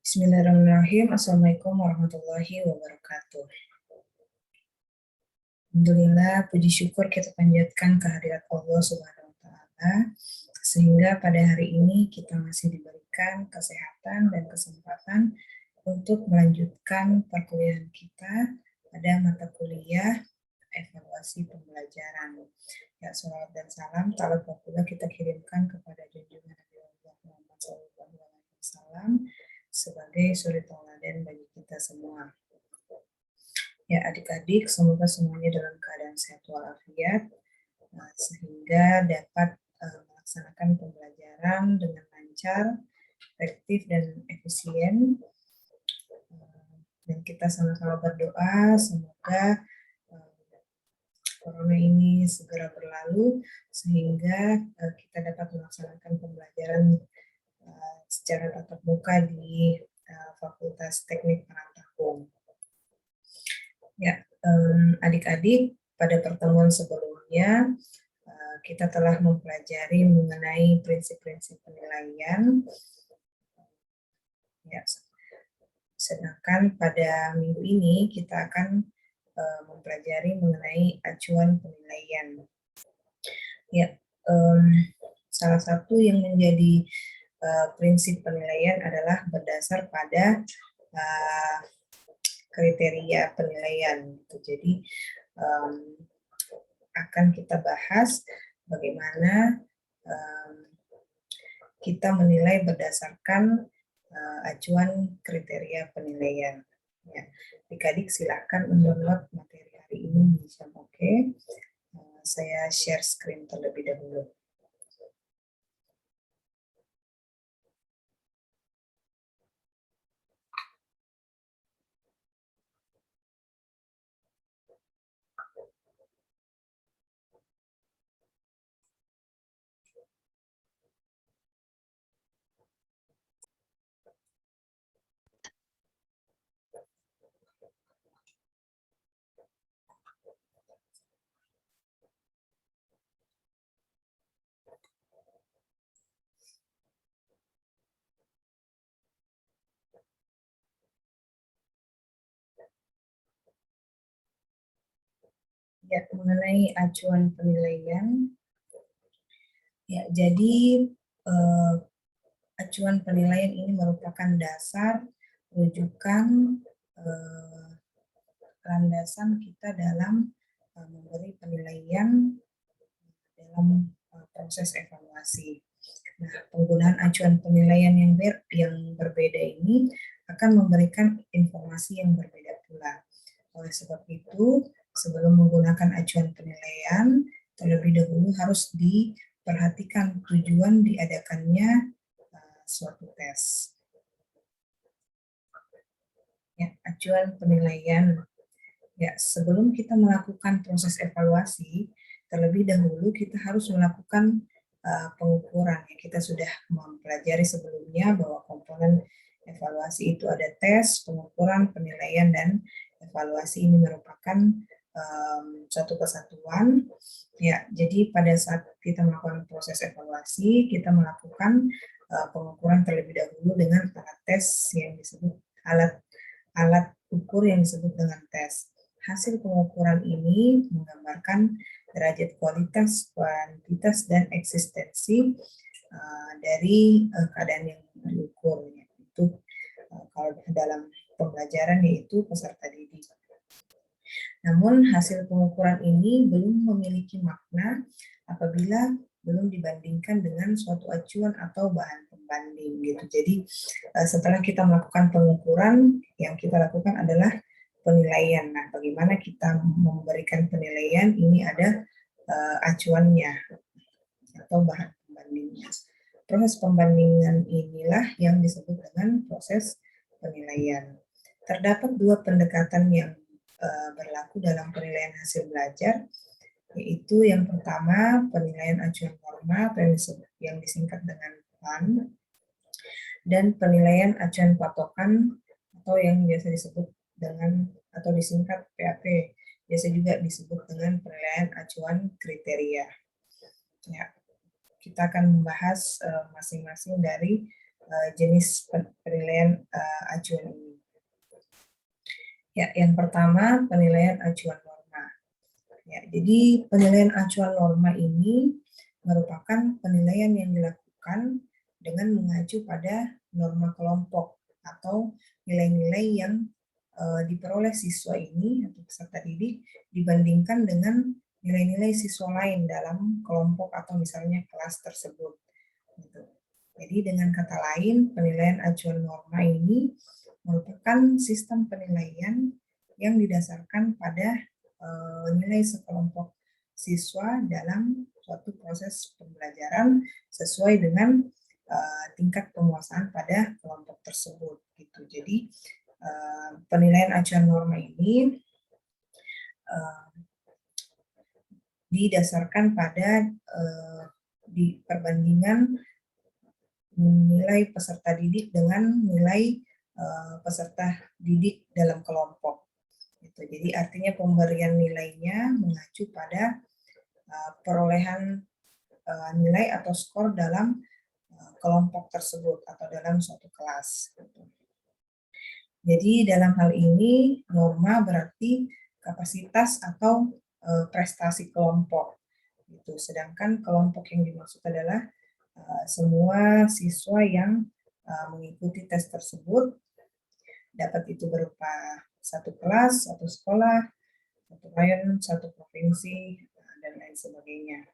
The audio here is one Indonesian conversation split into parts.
Bismillahirrahmanirrahim. Assalamualaikum warahmatullahi wabarakatuh. Alhamdulillah, puji syukur kita panjatkan kehadirat Allah Subhanahu wa Ta'ala, sehingga pada hari ini kita masih diberikan kesehatan dan kesempatan untuk melanjutkan perkuliahan kita pada mata kuliah evaluasi pembelajaran. Ya, salawat dan salam talaqullah kita kirimkan kepada junjungan Nabi Muhammad SAW sebagai suri tauladan bagi kita semua. Ya, adik-adik, semoga semuanya dalam keadaan sehat walafiat, sehingga dapat melaksanakan pembelajaran dengan lancar, efektif, dan efisien. Dan kita sama-sama berdoa semoga corona ini segera berlalu, sehingga kita dapat melaksanakan pembelajaran secara tatap muka di Fakultas Teknik Parangtahun. Ya, adik-adik, pada pertemuan sebelumnya kita telah mempelajari mengenai prinsip-prinsip penilaian. Ya, sedangkan pada minggu ini kita akan mempelajari mengenai acuan penilaian. Ya, salah satu yang menjadi prinsip penilaian adalah berdasar pada kriteria penilaian. Jadi akan kita bahas bagaimana kita menilai berdasarkan acuan kriteria penilaian. Ya, adik-adik silakan mendownload materi hari ini di Zoom. Oke. Saya share screen terlebih dahulu. Ya, mengenai acuan penilaian, ya, jadi acuan penilaian ini merupakan dasar, rujukan, landasan kita dalam memberi penilaian dalam proses evaluasi. Nah, penggunaan acuan penilaian yang berbeda ini akan memberikan informasi yang berbeda pula. Oleh sebab itu, sebelum menggunakan acuan penilaian, terlebih dahulu harus diperhatikan tujuan diadakannya suatu tes. Ya, acuan penilaian. Ya, sebelum kita melakukan proses evaluasi, terlebih dahulu kita harus melakukan pengukuran. Ya, kita sudah mempelajari sebelumnya bahwa komponen evaluasi itu ada tes, pengukuran, penilaian, dan evaluasi ini merupakan suatu kesatuan. Ya, jadi pada saat kita melakukan proses evaluasi, kita melakukan pengukuran terlebih dahulu dengan alat tes yang disebut alat ukur yang disebut dengan tes. Hasil pengukuran ini menggambarkan derajat kualitas, kuantitas, dan eksistensi dari keadaan yang diukur. Itu kalau dalam pembelajaran yaitu peserta didik. Namun hasil pengukuran ini belum memiliki makna apabila belum dibandingkan dengan suatu acuan atau bahan pembanding gitu. Jadi setelah kita melakukan pengukuran, yang kita lakukan adalah penilaian. Nah, bagaimana kita memberikan penilaian? Ini ada acuannya atau bahan pembandingnya. Proses pembandingan inilah yang disebut dengan proses penilaian. Terdapat dua pendekatan yang berlaku dalam penilaian hasil belajar, yaitu yang pertama penilaian acuan norma yang disingkat dengan PAN, dan penilaian acuan patokan atau yang biasa disebut dengan atau disingkat PAP, biasa juga disebut dengan penilaian acuan kriteria. Ya, kita akan membahas masing-masing dari jenis penilaian acuan ini. Ya, yang pertama penilaian acuan norma. Ya, jadi penilaian acuan norma ini merupakan penilaian yang dilakukan dengan mengacu pada norma kelompok atau nilai-nilai yang diperoleh siswa ini atau peserta didik dibandingkan dengan nilai-nilai siswa lain dalam kelompok atau misalnya kelas tersebut. Gitu. Jadi dengan kata lain, penilaian acuan norma ini merupakan sistem penilaian yang didasarkan pada nilai sekelompok siswa dalam suatu proses pembelajaran sesuai dengan tingkat penguasaan pada kelompok tersebut. Gitu. Jadi penilaian acuan norma ini didasarkan pada di perbandingan nilai peserta didik dengan nilai peserta didik dalam kelompok. Gitu. Jadi artinya pemberian nilainya mengacu pada perolehan nilai atau skor dalam kelompok tersebut atau dalam suatu kelas. Gitu. Jadi dalam hal ini norma berarti kapasitas atau prestasi kelompok. Gitu. Sedangkan kelompok yang dimaksud adalah semua siswa yang mengikuti tes tersebut, dapat itu berupa satu kelas, satu sekolah, satu rayon, satu provinsi, dan lain sebagainya.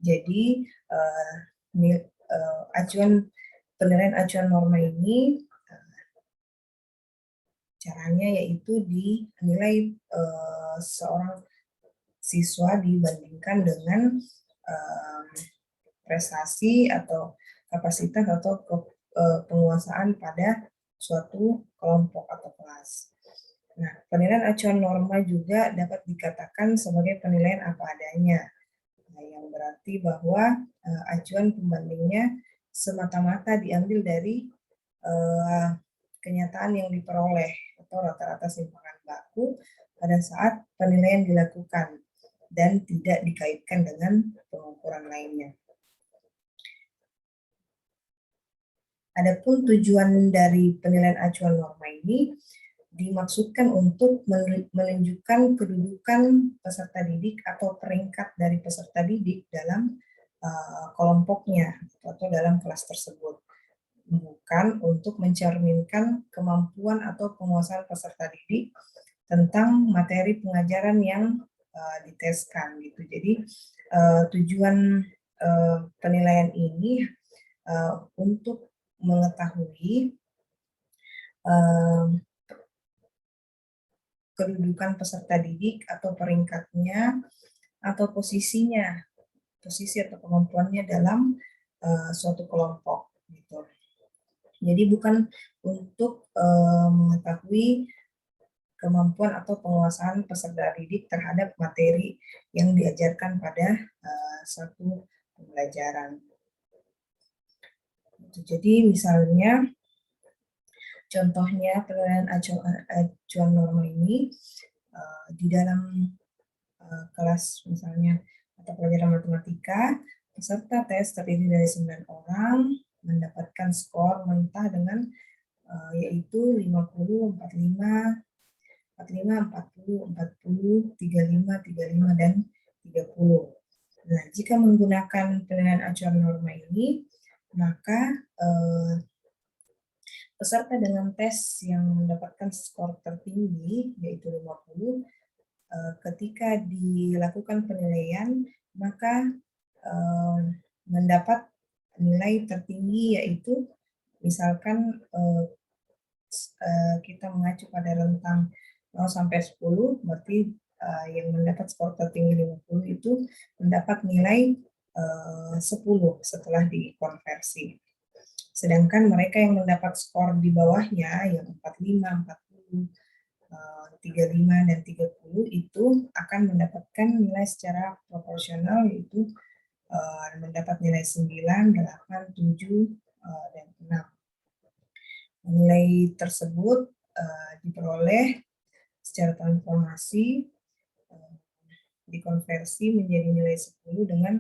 Jadi penilaian acuan norma ini caranya yaitu dinilai seorang siswa dibandingkan dengan prestasi atau kapasitas atau penguasaan pada suatu kelompok atau kelas. Nah, penilaian acuan norma juga dapat dikatakan sebagai penilaian apa adanya. Nah, yang berarti bahwa acuan pembandingnya semata-mata diambil dari kenyataan yang diperoleh atau rata-rata simpangan baku pada saat penilaian dilakukan dan tidak dikaitkan dengan pengukuran lainnya. Adapun tujuan dari penilaian acuan norma ini dimaksudkan untuk menunjukkan kedudukan peserta didik atau peringkat dari peserta didik dalam kelompoknya atau dalam kelas tersebut. Bukan untuk mencerminkan kemampuan atau penguasaan peserta didik tentang materi pengajaran yang diteskan gitu. Jadi tujuan penilaian ini untuk mengetahui kedudukan peserta didik atau peringkatnya atau posisi atau kemampuannya dalam suatu kelompok gitu. Jadi bukan untuk mengetahui kemampuan atau penguasaan peserta didik terhadap materi yang diajarkan pada suatu pembelajaran. Jadi misalnya contohnya penilaian acuan norma ini di dalam kelas misalnya mata pelajaran matematika, peserta tes terdiri dari 9 orang mendapatkan skor mentah dengan yaitu 50, 45, 40, 35, 35, dan 30. Nah, jika menggunakan penilaian acuan norma ini, maka peserta dengan tes yang mendapatkan skor tertinggi, yaitu 50, ketika dilakukan penilaian, maka mendapat nilai tertinggi yaitu misalkan kita mengacu pada rentang 0 sampai 10, berarti yang mendapat skor tertinggi 50 itu mendapat nilai 10 setelah dikonversi. Sedangkan mereka yang mendapat skor di bawahnya yang 45, 40, 35, dan 30 itu akan mendapatkan nilai secara proporsional yaitu mendapat nilai 9, 8, 7, dan 6. Nilai tersebut diperoleh secara transformasi dikonversi menjadi nilai 10 dengan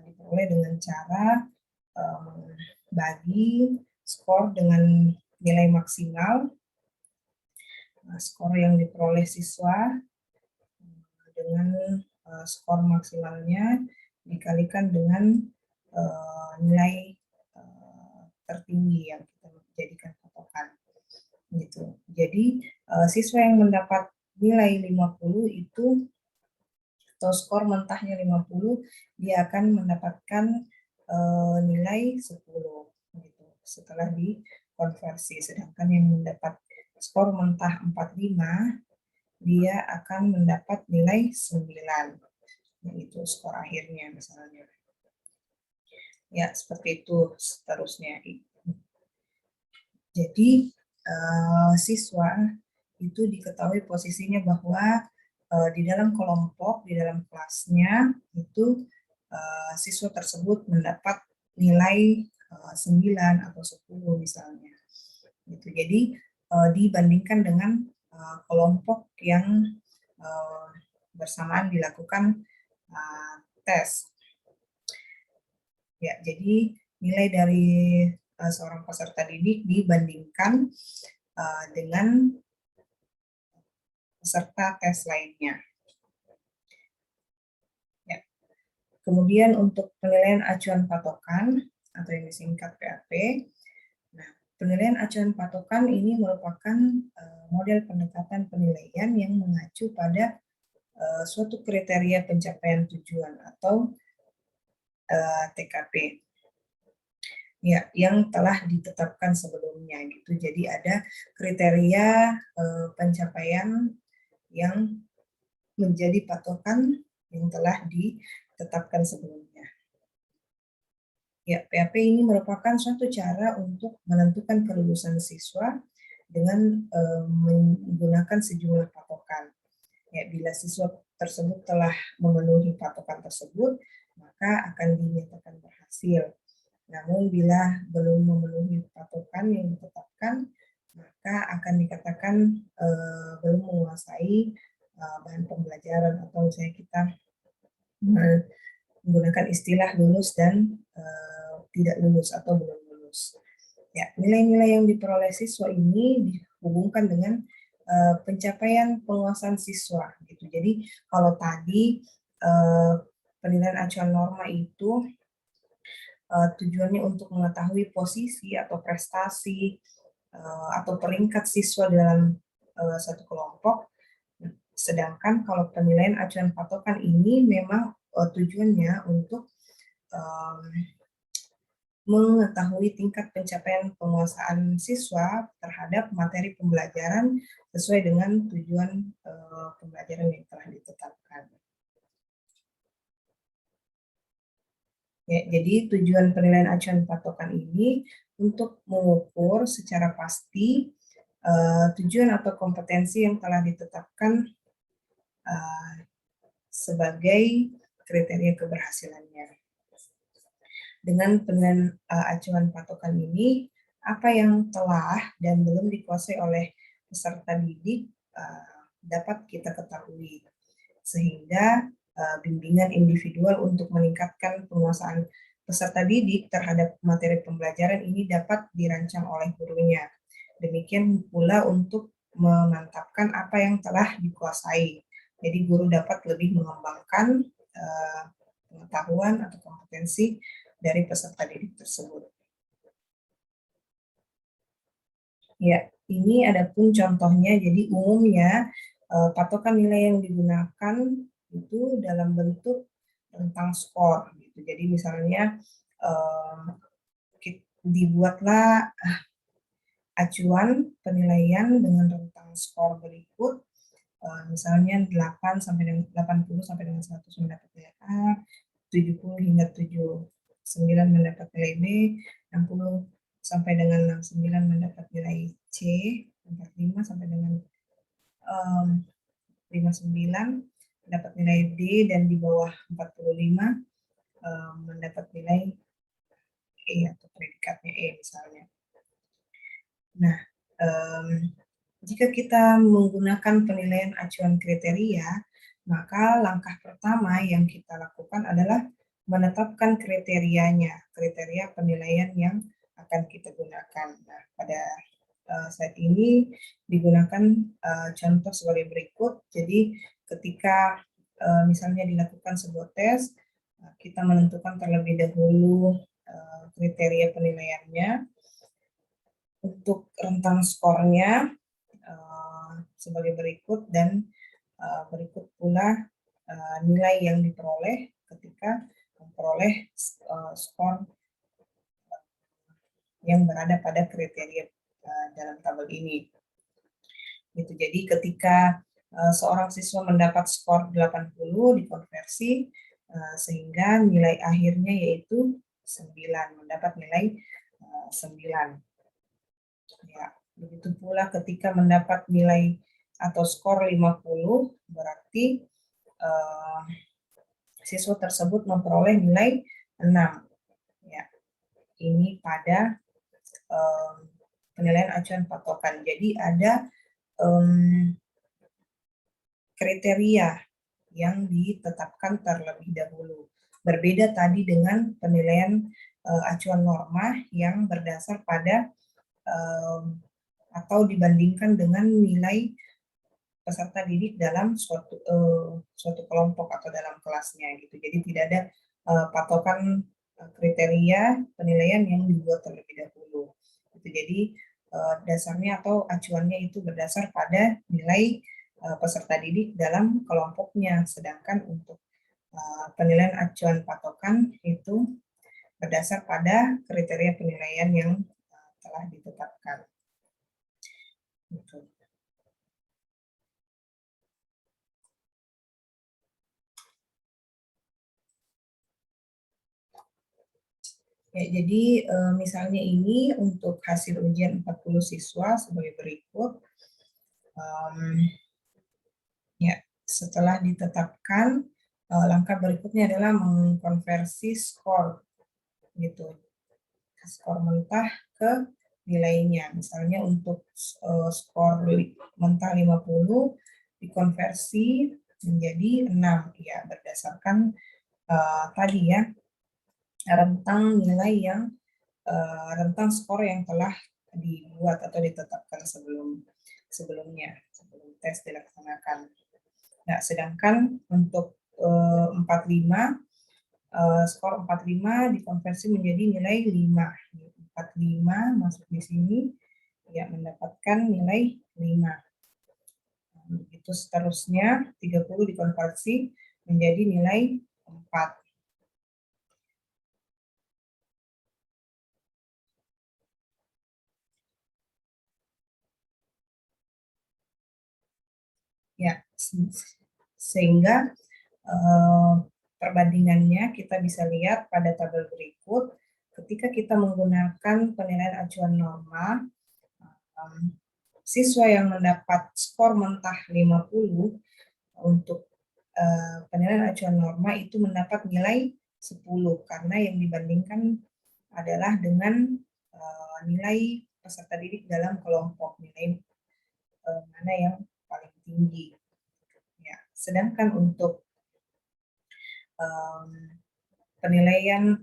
diperoleh dengan cara bagi skor dengan nilai maksimal, skor yang diperoleh siswa dengan skor maksimalnya dikalikan dengan nilai tertinggi yang kita jadikan patokan gitu. Jadi siswa yang mendapat nilai 50 itu atau skor mentahnya 50, dia akan mendapatkan nilai 10 gitu setelah dikonversi. Sedangkan yang mendapat skor mentah 45, dia akan mendapat nilai 9, yaitu skor akhirnya misalnya. Ya, seperti itu seterusnya. Jadi siswa itu diketahui posisinya bahwa di dalam kelompok, di dalam kelasnya itu siswa tersebut mendapat nilai 9 atau 10 misalnya. Gitu. Jadi dibandingkan dengan kelompok yang bersamaan dilakukan tes. Ya, jadi nilai dari seorang peserta didik dibandingkan dengan peserta tes lainnya. Ya. Kemudian untuk penilaian acuan patokan atau yang disingkat PAP. Nah, penilaian acuan patokan ini merupakan model pendekatan penilaian yang mengacu pada suatu kriteria pencapaian tujuan atau TKP. Ya, yang telah ditetapkan sebelumnya gitu. Jadi ada kriteria pencapaian yang menjadi patokan yang telah ditetapkan sebelumnya. Ya, PAP ini merupakan suatu cara untuk menentukan kelulusan siswa dengan menggunakan sejumlah patokan. Ya, bila siswa tersebut telah memenuhi patokan tersebut, maka akan dinyatakan berhasil. Namun bila belum memenuhi patokan yang ditetapkan, maka akan dikatakan belum menguasai bahan pembelajaran, atau misalnya kita menggunakan istilah lulus dan tidak lulus atau belum lulus. Ya, nilai-nilai yang diperoleh siswa ini dihubungkan dengan pencapaian penguasaan siswa gitu. Jadi kalau tadi penilaian acuan norma itu tujuannya untuk mengetahui posisi atau prestasi atau peringkat siswa dalam satu kelompok. Sedangkan kalau penilaian acuan patokan ini memang tujuannya untuk mengetahui tingkat pencapaian penguasaan siswa terhadap materi pembelajaran sesuai dengan tujuan pembelajaran yang telah ditetapkan. Ya, jadi tujuan penilaian acuan patokan ini untuk mengukur secara pasti tujuan atau kompetensi yang telah ditetapkan sebagai kriteria keberhasilannya. Dengan penilaian acuan patokan ini, apa yang telah dan belum dikuasai oleh peserta didik dapat kita ketahui, sehingga bimbingan individual untuk meningkatkan penguasaan peserta didik terhadap materi pembelajaran ini dapat dirancang oleh gurunya. Demikian pula untuk memantapkan apa yang telah dikuasai. Jadi guru dapat lebih mengembangkan pengetahuan atau kompetensi dari peserta didik tersebut. Ya, ini adapun contohnya. Jadi umumnya patokan nilai yang digunakan itu dalam bentuk rentang skor gitu. Jadi misalnya dibuatlah acuan penilaian dengan rentang skor berikut, misalnya 8 sampai dengan 80 sampai dengan 100 mendapat nilai A, 70 hingga 79 mendapat nilai B, 60 sampai dengan 69 mendapat nilai C, 45 sampai dengan 59 mendapat nilai D, dan di bawah 45 mendapat nilai E atau predikatnya E misalnya. Nah, jika kita menggunakan penilaian acuan kriteria, maka langkah pertama yang kita lakukan adalah menetapkan kriteria penilaian yang akan kita gunakan. Nah, pada saat ini digunakan contoh sebagai berikut. Jadi ketika misalnya dilakukan sebuah tes, kita menentukan terlebih dahulu kriteria penilaiannya. Untuk rentang skornya sebagai berikut, dan berikut pula nilai yang diperoleh ketika memperoleh skor yang berada pada kriteria dalam tabel ini. Gitu. Jadi ketika seorang siswa mendapat skor 80 dikonversi sehingga nilai akhirnya yaitu 9, mendapat nilai 9. Ya, begitu pula ketika mendapat nilai atau skor 50 berarti siswa tersebut memperoleh nilai 6. Ya, ini pada penilaian acuan patokan. Jadi ada kriteria yang ditetapkan terlebih dahulu. Berbeda tadi dengan penilaian acuan norma yang berdasar pada atau dibandingkan dengan nilai peserta didik dalam suatu kelompok atau dalam kelasnya gitu. Jadi tidak ada patokan kriteria penilaian yang dibuat terlebih dahulu. Gitu. Jadi dasarnya atau acuannya itu berdasar pada nilai peserta didik dalam kelompoknya. Sedangkan untuk penilaian acuan patokan itu berdasar pada kriteria penilaian yang telah ditetapkan. Gitu. Ya, jadi misalnya ini untuk hasil ujian 40 siswa sebagai berikut. Ya, setelah ditetapkan, langkah berikutnya adalah mengkonversi skor, gitu, skor mentah ke nilainya. Misalnya untuk skor mentah 50 dikonversi menjadi 6, ya berdasarkan tadi ya rentang nilai yang rentang skor yang telah dibuat atau ditetapkan sebelum tes dilaksanakan. Nah, sedangkan untuk 45 skor 45 dikonversi menjadi nilai 5. 45 masuk di sini ya mendapatkan nilai 5. Begitu seterusnya 30 dikonversi menjadi nilai 4. Ya, sehingga perbandingannya kita bisa lihat pada tabel berikut. Ketika kita menggunakan penilaian acuan norma, siswa yang mendapat skor mentah 50 untuk penilaian acuan norma itu mendapat nilai 10 karena yang dibandingkan adalah dengan nilai peserta didik dalam kelompok, nilai mana yang paling tinggi. Ya, sedangkan untuk penilaian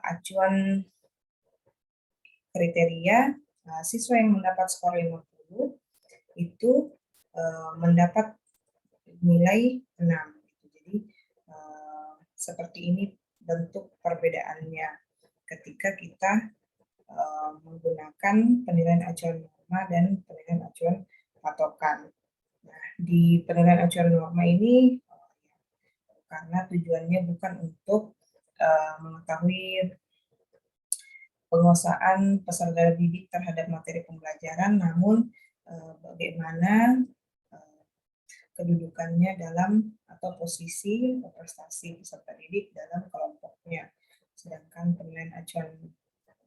acuan kriteria, siswa yang mendapat skor 50 itu mendapat nilai 6. Jadi seperti ini bentuk perbedaannya ketika kita menggunakan penilaian acuan norma dan penilaian acuan patokan. Nah, di penilaian acuan norma ini karena tujuannya bukan untuk mengetahui penguasaan peserta didik terhadap materi pembelajaran, namun bagaimana kedudukannya dalam atau posisi atau prestasi peserta didik dalam kelompoknya. Sedangkan penilaian acuan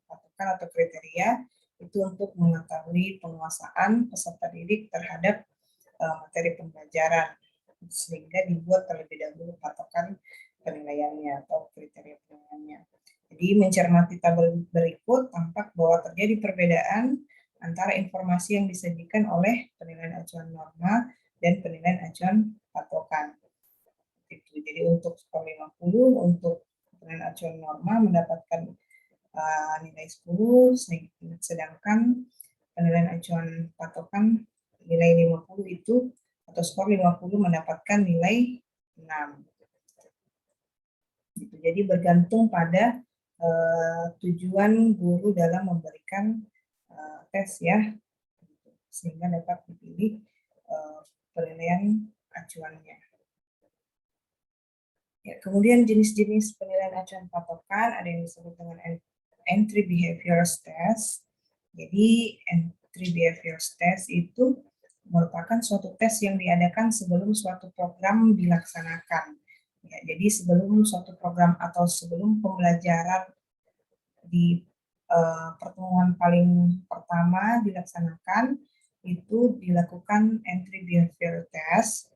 patokan atau kriteria itu untuk mengetahui penguasaan peserta didik terhadap materi pembelajaran, sehingga dibuat terlebih dahulu patokan penilaiannya atau kriteria penilaiannya. Jadi mencermati tabel berikut tampak bahwa terjadi perbedaan antara informasi yang disajikan oleh penilaian acuan norma dan penilaian acuan patokan. Jadi untuk skor 50 untuk penilaian acuan norma mendapatkan nilai 10, sedangkan penilaian acuan patokan nilai 50 itu atau skor 50 mendapatkan nilai 6. Gitu. Jadi bergantung pada tujuan guru dalam memberikan tes ya, sehingga dapat dipilih penilaian acuannya. Ya, kemudian jenis-jenis penilaian acuan patokan ada yang disebut dengan entry behaviors test. Jadi entry behaviors test itu merupakan suatu tes yang diadakan sebelum suatu program dilaksanakan. Ya, jadi sebelum suatu program atau sebelum pembelajaran di pertemuan paling pertama dilaksanakan, itu dilakukan entry behavior test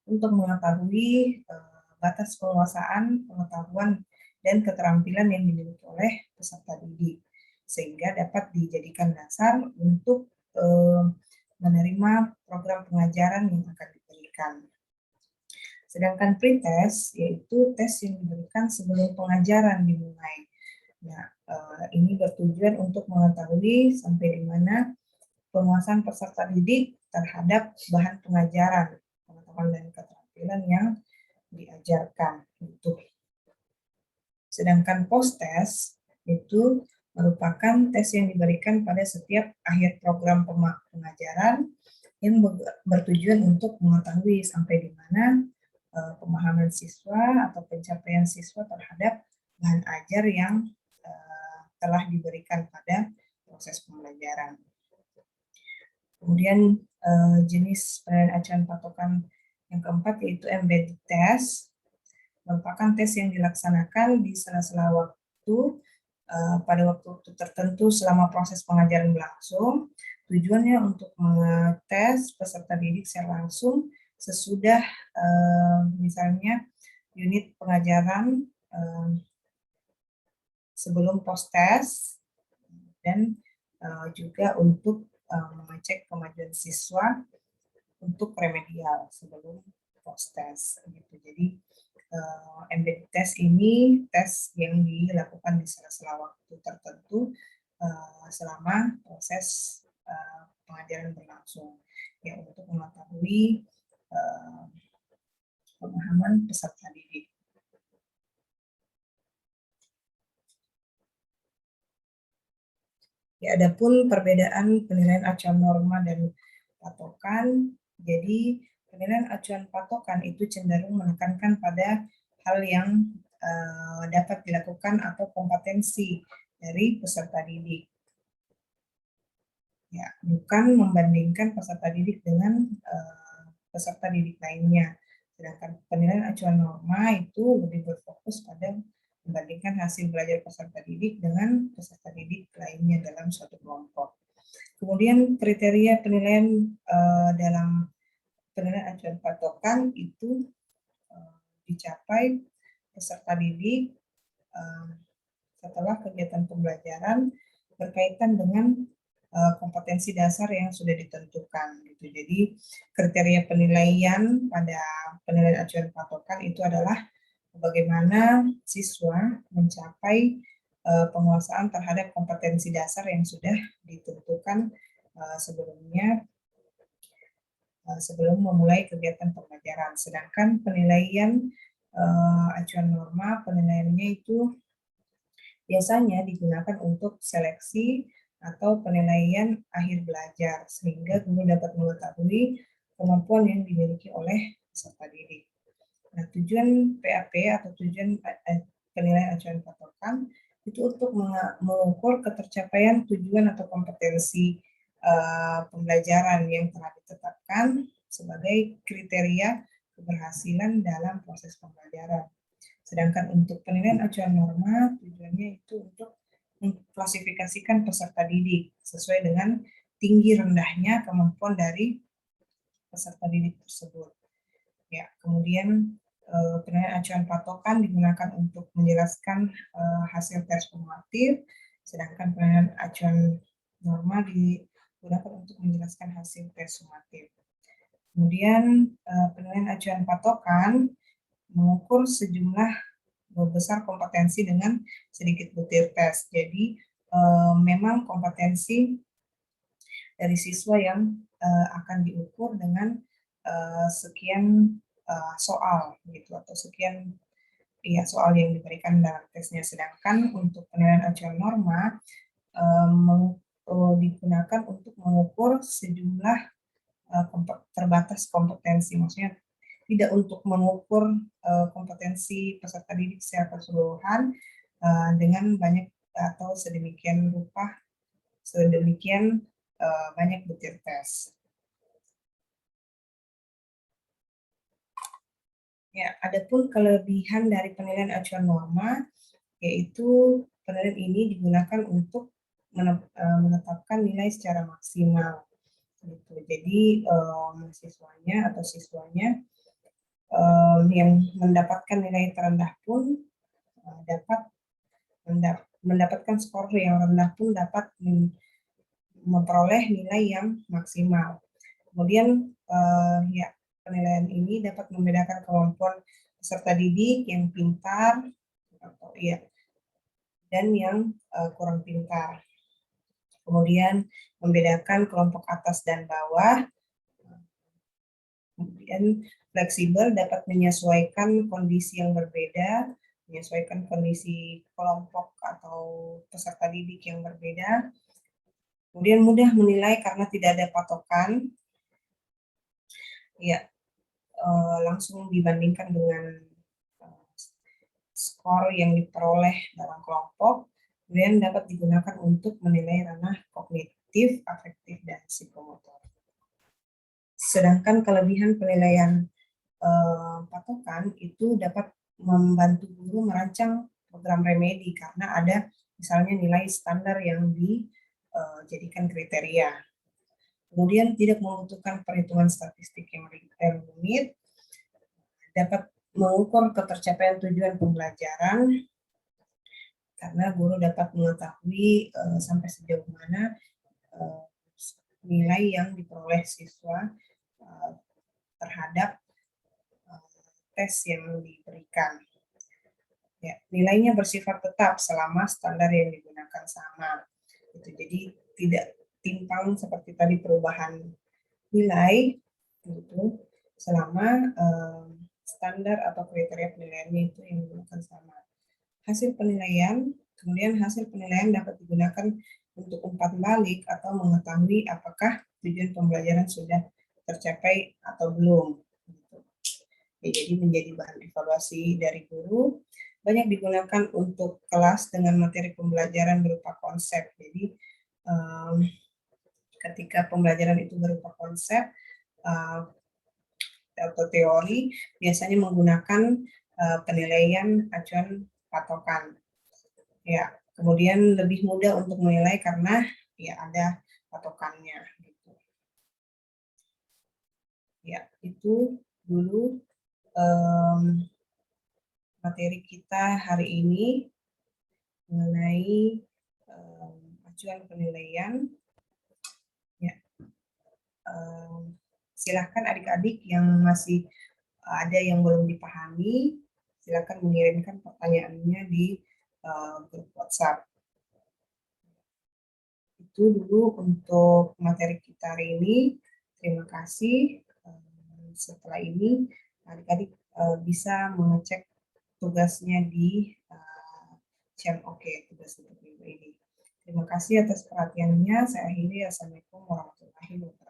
untuk mengetahui batas penguasaan, pengetahuan, dan keterampilan yang dimiliki oleh peserta didik, sehingga dapat dijadikan dasar untuk menerima program pengajaran yang akan diberikan. Sedangkan pretest yaitu tes yang diberikan sebelum pengajaran dimulai. Nah, ini bertujuan untuk mengetahui sampai di mana penguasaan peserta didik terhadap bahan pengajaran, pengetahuan dan keterampilan yang diajarkan. Sedangkan post-test itu merupakan tes yang diberikan pada setiap akhir program pengajaran yang bertujuan untuk mengetahui sampai di mana pemahaman siswa atau pencapaian siswa terhadap bahan ajar yang telah diberikan pada proses pembelajaran. Kemudian jenis penilaian acuan patokan yang keempat yaitu embedded test, merupakan tes yang dilaksanakan di sela-sela waktu pada waktu tertentu selama proses pengajaran berlangsung. Tujuannya untuk mengetes peserta didik secara langsung sesudah misalnya unit pengajaran sebelum post-test, dan juga untuk mengecek kemajuan siswa untuk remedial sebelum post-test. Gitu. Jadi embedded test ini tes yang dilakukan di sela-sela waktu tertentu selama proses pengajaran berlangsung, ya, untuk mengetahui pemahaman peserta didik. Ya, adapun perbedaan penilaian acuan norma dan patokan, jadi penilaian acuan patokan itu cenderung menekankan pada hal yang dapat dilakukan atau kompetensi dari peserta didik. Ya, bukan membandingkan peserta didik dengan peserta didik lainnya. Sedangkan penilaian acuan norma itu lebih berfokus pada membandingkan hasil belajar peserta didik dengan peserta didik lainnya dalam suatu kelompok. Kemudian kriteria penilaian dalam penilaian acuan patokan itu dicapai peserta didik setelah kegiatan pembelajaran berkaitan dengan kompetensi dasar yang sudah ditentukan. Gitu. Jadi kriteria penilaian pada penilaian acuan patokan itu adalah bagaimana siswa mencapai penguasaan terhadap kompetensi dasar yang sudah ditentukan sebelumnya sebelum memulai kegiatan pembelajaran. Sedangkan penilaian acuan norma, penilaiannya itu biasanya digunakan untuk seleksi atau penilaian akhir belajar, sehingga guru dapat mengetahui kemampuan yang dimiliki oleh peserta didik. Nah, tujuan PAP atau tujuan penilaian acuan patokan itu untuk mengukur ketercapaian tujuan atau kompetensi pembelajaran yang telah ditetapkan sebagai kriteria keberhasilan dalam proses pembelajaran. Sedangkan untuk penilaian acuan norma, tujuannya itu untuk mengklasifikasikan peserta didik sesuai dengan tinggi rendahnya kemampuan dari peserta didik tersebut. Ya, kemudian penilaian acuan patokan digunakan untuk menjelaskan hasil tes formatif, sedangkan penilaian acuan norma digunakan untuk menjelaskan hasil tes sumatif. Kemudian penilaian acuan patokan mengukur sejumlah membesar kompetensi dengan sedikit butir tes. Jadi memang kompetensi dari siswa yang akan diukur dengan sekian soal gitu, atau sekian soal yang diberikan dalam tesnya. Sedangkan untuk penilaian acuan norma digunakan untuk mengukur sejumlah terbatas kompetensi, maksudnya tidak untuk mengukur kompetensi peserta didik secara keseluruhan dengan banyak atau sedemikian banyak butir tes. Ya, adapun kelebihan dari penilaian acuan norma, yaitu penilaian ini digunakan untuk menetapkan nilai secara maksimal. Gitu. Jadi siswanya atau siswanya yang mendapatkan nilai terendah pun dapat mendapatkan skor yang rendah pun dapat memperoleh nilai yang maksimal. Kemudian penilaian ini dapat membedakan kemampuan peserta didik yang pintar atau dan yang kurang pintar. Kemudian membedakan kelompok atas dan bawah. Kemudian fleksibel dapat menyesuaikan kondisi yang berbeda, menyesuaikan kondisi kelompok atau peserta didik yang berbeda. Kemudian mudah menilai karena tidak ada patokan. Langsung dibandingkan dengan skor yang diperoleh dalam kelompok, kemudian dapat digunakan untuk menilai ranah kognitif, afektif, dan psikomotor. Sedangkan kelebihan penilaian patokan itu dapat membantu guru merancang program remedi karena ada misalnya nilai standar yang dijadikan kriteria. Kemudian tidak membutuhkan perhitungan statistik yang rumit, dapat mengukur ketercapaian tujuan pembelajaran karena guru dapat mengetahui sampai sejauh mana nilai yang diperoleh siswa terhadap tes yang diberikan. Nilainya bersifat tetap selama standar yang digunakan sama. Jadi tidak timpang seperti tadi perubahan nilai gitu, selama standar atau kriteria penilaiannya itu yang digunakan sama. Kemudian hasil penilaian dapat digunakan untuk umpan balik atau mengetahui apakah tujuan pembelajaran sudah tercapai atau belum. Jadi menjadi bahan evaluasi dari guru. Banyak digunakan untuk kelas dengan materi pembelajaran berupa konsep. Jadi ketika pembelajaran itu berupa konsep atau teori, biasanya menggunakan penilaian acuan patokan. Kemudian lebih mudah untuk menilai karena ada patokannya. Gitu. Itu dulu materi kita hari ini mengenai acuan penilaian. Silakan adik-adik yang masih ada yang belum dipahami, silakan mengirimkan pertanyaannya di grup WhatsApp. Itu dulu untuk materi kita hari ini. Terima kasih. Setelah ini adik-adik bisa mengecek tugasnya di chat tugas untuk minggu ini. Terima kasih atas perhatiannya. Saya akhiri. Assalamualaikum warahmatullahi wabarakatuh.